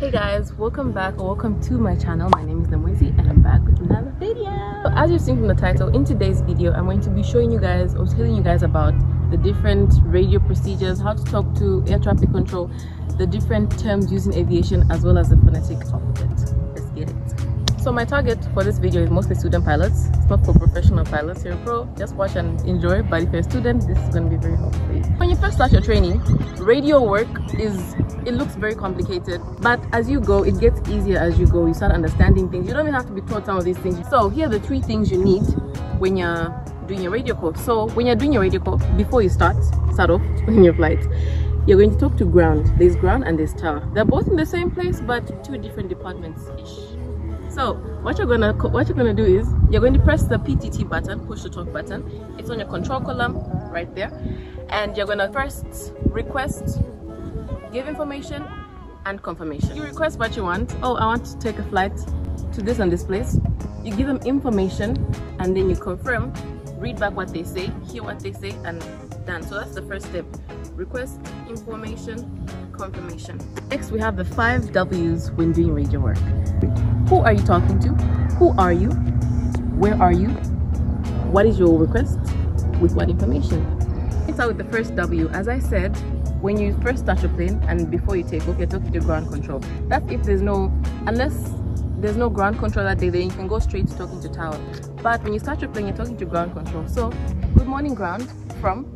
Hey guys, welcome back or welcome to my channel. My name is Namwezi and I'm back with another video. So as you've seen from the title, in today's video I'm going to be showing you guys or telling you guys about the different radio procedures, how to talk to air traffic control, the different terms used in aviation, as well as the phonetic alphabet. Let's get it. So my target for this video is mostly student pilots. It's not for professional pilots. You're a pro, just watch and enjoy, but if you're a student, this is going to be very helpful for you. When you first start your training, radio work it looks very complicated, but as you go, it gets easier as you go. You start understanding things. You don't even have to be taught some of these things. So here are the 3 things you need when you're doing your radio course. So when you're doing your radio course, before you start off in your flight, you're going to talk to ground. There's ground and there's tower. They're both in the same place, but 2 different departments-ish. So what you're gonna do is you're going to press the PTT button, push to talk button. It's on your control column right there, and you're gonna first request, give information and confirmation. You request what you want. Oh, I want to take a flight to this and this place. You give them information and then you confirm, read back what they say, hear what they say, and done. So that's the first step. Request, information, confirmation. Next, we have the 5 W's when doing radio work. Who are you talking to? Who are you? Where are you? What is your request? With what information? Let's start with the first W. As I said, when you first start your plane and before you take off, you're talking to ground control. That's if unless there's no ground control that day, then you can go straight to talking to tower. But when you start your plane, you're talking to ground control. So, good morning ground from,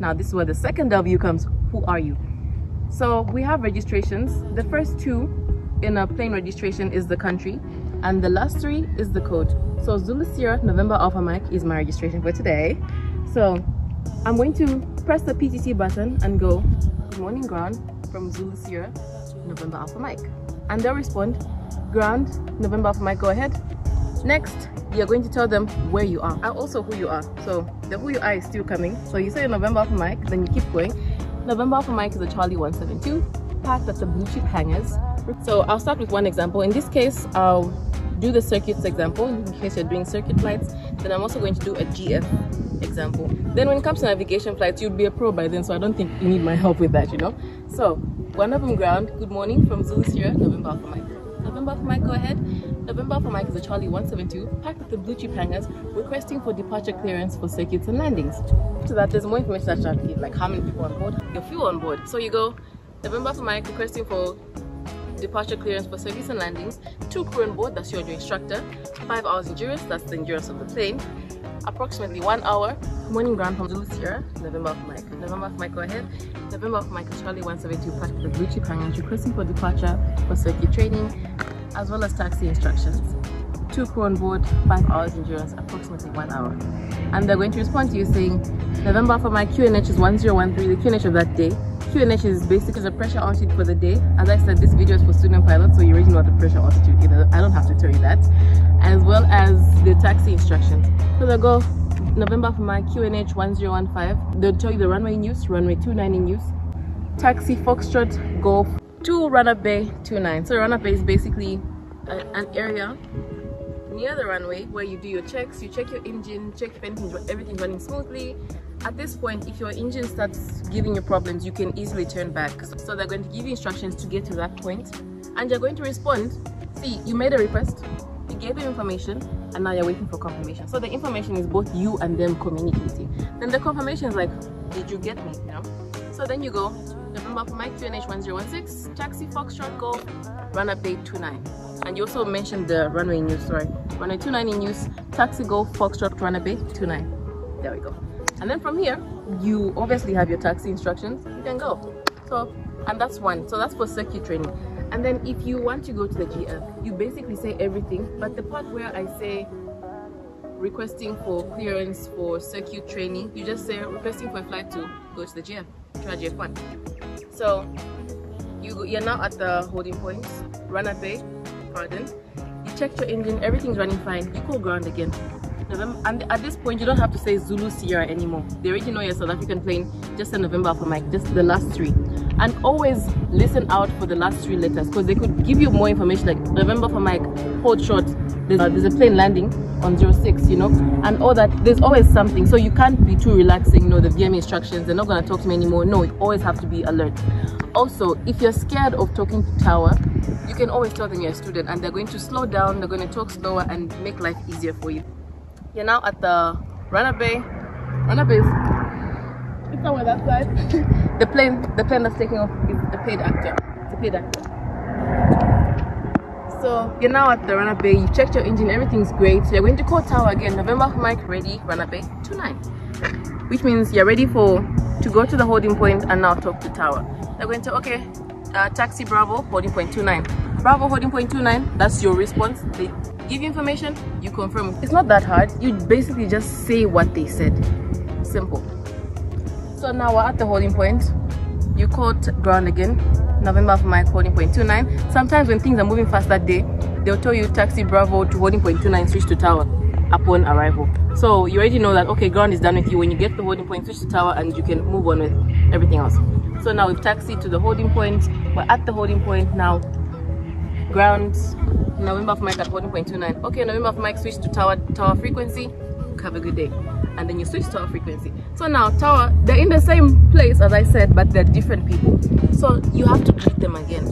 now this is where the second W comes, who are you? So we have registrations. The first 2 in a plane registration is the country, and the last 3 is the code. So Zulu Sierra November Alpha Mike is my registration for today. So I'm going to press the PTT button and go, good morning ground from Zulu Sierra November Alpha Mike, and they'll respond, ground November Alpha Mike, go ahead. Next, you're going to tell them where you are and also who you are. So the who you are is still coming. So you say November Alpha Mike, then you keep going. November Alpha Mike is a Charlie 172 parked at the blue chip hangars. So I'll start with one example. In this case, I'll do the circuits example in case you're doing circuit flights. Then I'm also going to do a GF example. Then when it comes to navigation flights, you'd be a pro by then, so I don't think you need my help with that, you know. So one of them ground, good morning from Zulu Sierra November Alpha Mike. November Alpha Mike, go ahead. November Alpha Mike is a Charlie 172 packed at the blue chip hangars, requesting for departure clearance for circuits and landings. So that there's more information that you have to give, like how many people on board, your fuel on board. So you go, November Alpha Mike requesting for departure clearance for service and landings, 2 crew on board, that's your instructor, 5 hours endurance, that's the endurance of the plane, approximately 1 hour. Morning ground from Zulu Sierra, November Alpha Mike. November Alpha Mike, go ahead. November Alpha Mike is Charlie 172 packed at the blue chip hangars, requesting for departure for circuit training, as well as taxi instructions. 2 crew on board, 5 hours endurance, approximately 1 hour. And they're going to respond to you saying, November Alpha Mike, QNH is 1013, the QNH of that day. QNH is basically the pressure altitude for the day. As I said, this video is for student pilots, so you already know the pressure altitude either. I don't have to tell you that. As well as the taxi instructions. So they'll go, November Alpha Mike, QNH 1015. They'll tell you the runway in use, runway 29 in use. Taxi Foxtrot Golf to Run-Up Bay 29. So Run-Up Bay is basically an area near the runway where you do your checks. You check your engine, check if everything's running smoothly. At this point, if your engine starts giving you problems, you can easily turn back. So they're going to give you instructions to get to that point, and you're going to respond. See, you made a request, you gave them information, and now you're waiting for confirmation. So the information is both you and them communicating. Then the confirmation is like, did you get me? You know. So then you go, November Alpha Mike, QNH 1016, taxi Foxtrot Golf, Run-Up Bay 29. And you also mentioned the runway in use, sorry. Runway 29 in use, taxi Golf Foxtrot Run-Up Bay 29. There we go. And then from here, you obviously have your taxi instructions, you can go. So, and that's one. So that's for circuit training. And then if you want to go to the GF, you basically say everything, but the part where I say requesting for clearance for circuit training, you just say requesting for a flight to go to the GF, try GF1. So you're now at the holding points, Run-Up Bay, pardon. You check your engine, everything's running fine, you call ground again. And at this point, you don't have to say Zulu Sierra anymore. They already know your South African plane, just a November Alpha Mike, just the last 3. And always listen out for the last 3 letters, because they could give you more information like November Alpha Mike, hold short, there's a plane landing on 06, you know, and all that. There's always something, so you can't be too relaxing. You know, the VMA instructions, they're not going to talk to me anymore. No, you always have to be alert. Also, if you're scared of talking to tower, you can always tell them you're a student and they're going to slow down, they're going to talk slower and make life easier for you. You're now at the runner bay. Runner bay is somewhere that side. the plane that's taking off is a paid actor. It's a paid actor. So you're now at the runner bay, you've checked your engine, everything's great. So you're going to call tower again, November Mike ready, runner bay 29. Which means you're ready to go to the holding point and now talk to tower. They're going to, okay, taxi Bravo, holding point 29. Bravo, holding point 29, that's your response. They give you information, you confirm. It's not that hard. You basically just say what they said. Simple. So now we're at the holding point. You call ground again, November Mike, holding point 29. Sometimes when things are moving fast that day, they'll tell you taxi Bravo to holding point 29, switch to tower upon arrival. So you already know that, okay, ground is done with you. When you get to the holding point, switch to tower and you can move on with everything else. So now we've taxied to the holding point. We're at the holding point now. Ground, November Mike at holding point 29. Okay, November Mike, switch to tower frequency. Have a good day. And then you switch to tower frequency. So now tower, they're in the same place as I said, but they're different people. So you have to greet them again.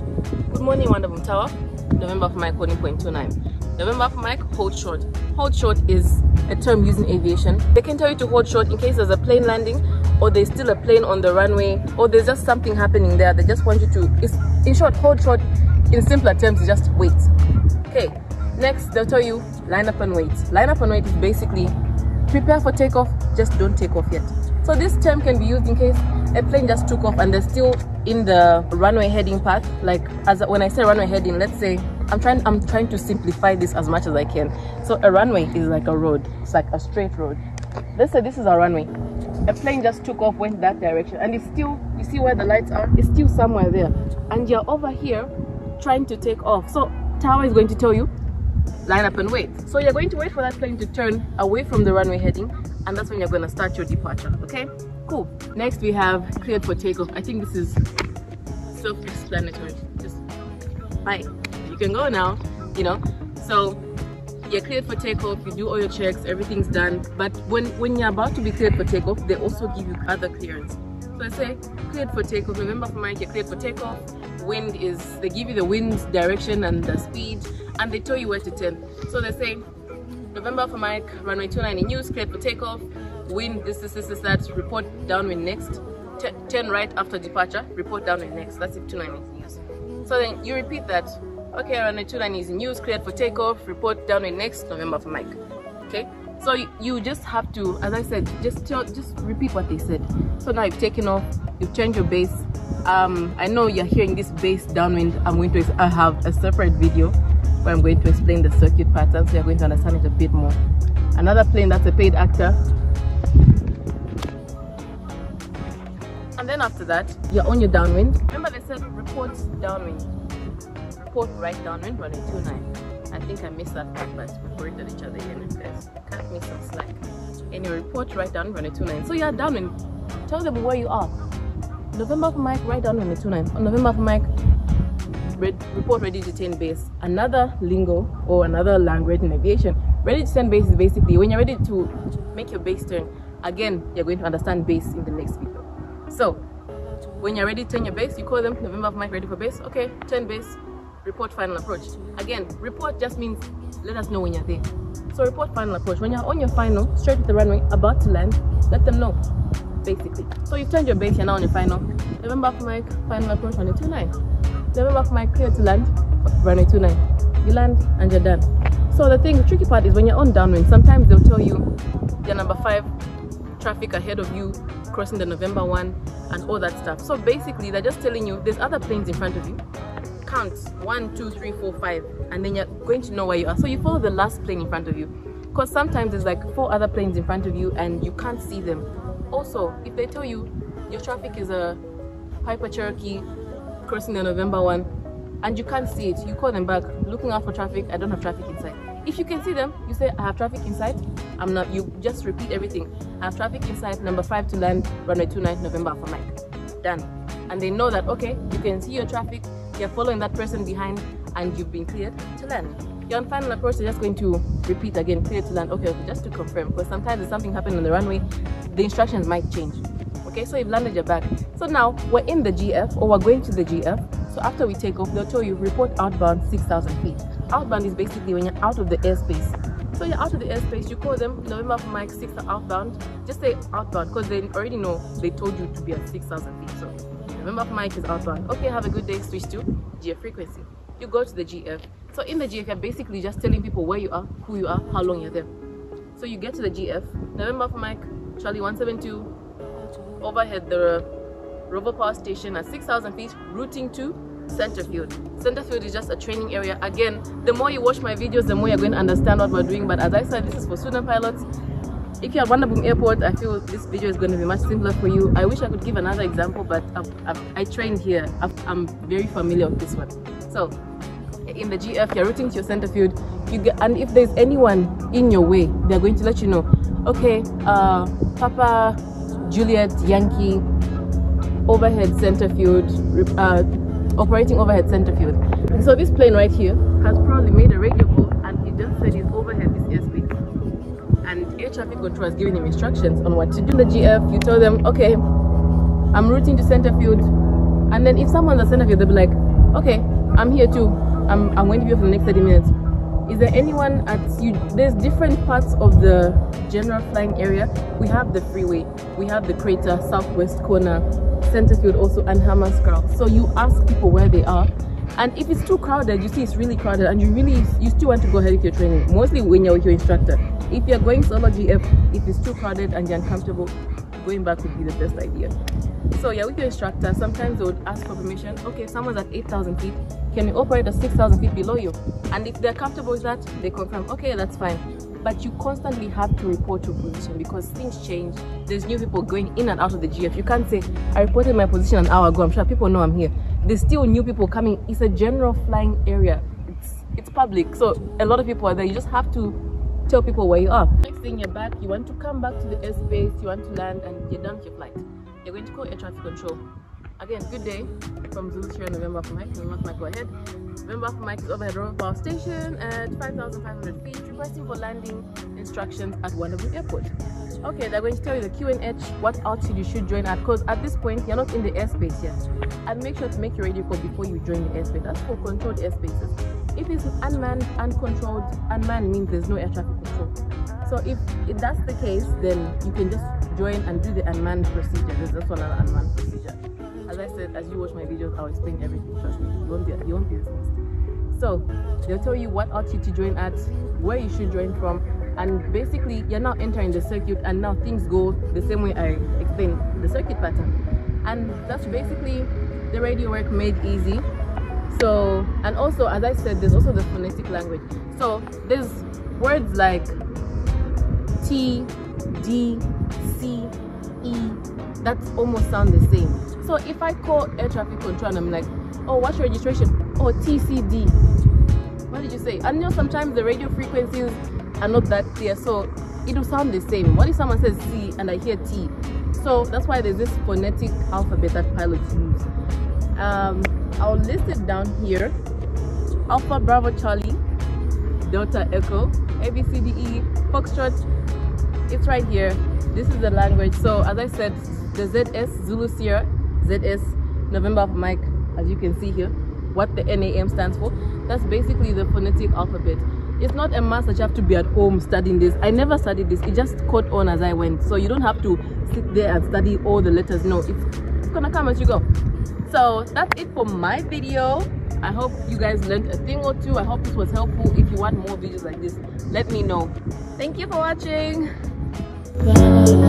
Good morning, wonderful tower. November Mike, holding point 29. November Mike, hold short. Hold short is a term used in aviation. They can tell you to hold short in case there's a plane landing, or there's still a plane on the runway, or there's just something happening there. They just want you to, in short, hold short. In simpler terms, just wait. Okay, next they'll tell you line up and wait. Line up and wait is basically prepare for takeoff, just don't take off yet. So this term can be used in case a plane just took off and they're still in the runway heading path. Like when I say runway heading, let's say I'm trying to simplify this as much as I can. So a runway is like a road. It's like a straight road. Let's say this is our runway. A plane just took off, went that direction, and it's still, you see where the lights are? It's still somewhere there. And you're over here trying to take off. So tower is going to tell you line up and wait. So you're going to wait for that plane to turn away from the runway heading, and that's when you're going to start your departure. Okay, cool. Next we have cleared for takeoff. I think this is self-explanatory. Just bye, you can go now, you know. So you're cleared for takeoff, you do all your checks, everything's done. But when you're about to be cleared for takeoff, they also give you other clearance. So I say cleared for takeoff, November Mike, you're cleared for takeoff. Wind is, they give you the wind direction and the speed, and they tell you where to turn. So they say November for Mike, runway 29 in use, cleared for takeoff. Wind this, that, report downwind next. Turn right after departure, report downwind next. That's if 29 is in use. So then you repeat that. Okay, runway 29 is in use, cleared for takeoff, report downwind next, November for Mike. Okay, so you just have to, as I said, just repeat what they said. So now you've taken off, you've changed your base. I know you're hearing this base downwind. I have a separate video where I'm going to explain the circuit pattern, so you're going to understand it a bit more. Another plane, that's a paid actor. And then after that, you're on your downwind. Remember they said report downwind. Report right downwind, running 29. I think I missed that part, but we corrected each other again, guys. Can't miss some slack. Anyway, report right downwind, running 29. So you're downwind. Tell them where you are. November for Mike, right downwind, 29. On November for Mike, report ready to turn base. Another lingo or another language in aviation. Ready to turn base is basically when you're ready to make your base turn. Again, you're going to understand base in the next video. So when you're ready to turn your base, you call them November for Mike, ready for base. Okay, turn base, report final approach. Again, report just means let us know when you're there. So report final approach. When you're on your final, straight to the runway, about to land, let them know, basically. So you've turned your base, you're now on your final. November for Mike, final approach, runway 29. November for Mike, clear to land, runway 29. You land and you're done. So the tricky part is when you're on downwind, sometimes they'll tell you you're number 5, traffic ahead of you, crossing the November 1, and all that stuff. So basically they're just telling you there's other planes in front of you. Count 1, 2, 3, 4, 5, and then you're going to know where you are. So you follow the last plane in front of you, because sometimes there's like 4 other planes in front of you and you can't see them. Also, if they tell you your traffic is a Piper Cherokee crossing the November 1 and you can't see it, you call them back, looking out for traffic, I don't have traffic inside. If you can see them, you say I have traffic inside. I'm not, you just repeat everything. I have traffic inside, number 5 to land, runway 29, November for Mike. Done. And they know that, okay, you can see your traffic, you're following that person behind, and you've been cleared to land. You're on final approach, you're just going to repeat again, cleared to land. Okay, just to confirm, because sometimes if something happened on the runway, the instructions might change. Okay, so you've landed your bag. So now we're in the GF, or we're going to the GF. So after we take off, they'll tell you report outbound 6,000 feet. Outbound is basically when you're out of the airspace. So you're out of the airspace, you call them November for Mike 6 outbound. Just say outbound, because they already know they told you to be at 6,000 feet. So November for Mike is outbound. Okay, have a good day, switch to GF frequency. You go to the GF. So in the GF, you're basically just telling people where you are, who you are, how long you're there. So you get to the GF, November for Mike, Charlie 172, overhead the Rover Power Station at 6,000 feet, routing to Centerfield. Centerfield is just a training area. Again, the more you watch my videos, the more you're going to understand what we're doing. But as I said, this is for student pilots. If you're at Vanderboom Airport, I feel this video is going to be much simpler for you. I wish I could give another example, but I trained here. I'm very familiar with this one. So in the GF, you're routing to your Centerfield. And if there's anyone in your way, they're going to let you know, okay, Papa Juliet Yankee, overhead Centerfield, operating overhead Centerfield. And so this plane right here has probably made a radio call, and he just said he's overhead this airspace. And air traffic control has given him instructions on what to do. In the GF, you tell them, okay, I'm routing to Centerfield. And then if someone's at Centerfield, they'll be like, okay, I'm here too. I'm going to be here for the next 30 minutes. Is there anyone at you? There's different parts of the general flying area. We have the freeway, we have the crater, southwest corner, Centerfield also, and Hammerscroll. So you ask people where they are, and if it's too crowded, you see it's really crowded, and you still want to go ahead with your training, mostly when you're with your instructor. If you're going solo GF, if it's too crowded and you're uncomfortable, going back would be the best idea. So yeah, with your instructor, sometimes they would ask for permission. Okay, if someone's at 8,000 feet, can we operate at 6,000 feet below you? And if they're comfortable with that, they confirm, okay, that's fine. But you constantly have to report your position, because things change. There's new people going in and out of the GF. You can't say, I reported my position an hour ago, I'm sure people know I'm here. There's still new people coming. It's a general flying area. It's public, so a lot of people are there. You just have to tell people where you are. Next thing, you're back, you want to come back to the airspace, you want to land, and you're done with your flight. You're going to call air traffic control. Again, good day from Zulu Sierra November for Mike. November for Mike, go ahead. November for Mike is overhead Rover Power Station at 5,500 feet, requesting for landing instructions at Vanderboom Airport. Okay, they're going to tell you the QNH, what altitude you should join at, because at this point you're not in the airspace yet. And make sure to make your radio call before you join the airspace. That's for controlled airspaces. If it's unmanned, uncontrolled, unmanned means there's no air traffic control. So if that's the case, then you can just join and do the unmanned procedure. There's also another unmanned procedure. As I said, as you watch my videos, I'll explain everything. Trust me, you won't be dismissed. So they'll tell you what altitude to join at, where you should join from, and basically you're now entering the circuit, and now things go the same way I explained the circuit pattern. And that's basically the radio work made easy. So, and also, as I said, there's also the phonetic language. So there's words like T, D, C, E, that almost sound the same. So if I call air traffic control and I'm like, oh, what's your registration? Oh, TCD. What did you say? And you know, sometimes the radio frequencies are not that clear, so it will sound the same. What if someone says C and I hear T? So that's why there's this phonetic alphabet that pilots use. I'll list it down here. Alpha, Bravo, Charlie, Delta, Echo, A, B, C, D, E, Foxtrot. It's right here. This is the language. So as I said, the ZS, Zulu Sierra, ZS, November for Mike, as you can see here, what the NAM stands for. That's basically the phonetic alphabet. It's not a must that you have to be at home studying this. I never studied this. It just caught on as I went. So you don't have to sit there and study all the letters. No, it's gonna come as you go. So that's it for my video. I hope you guys learned a thing or two. I hope this was helpful. If you want more videos like this, let me know. Thank you for watching. Bye.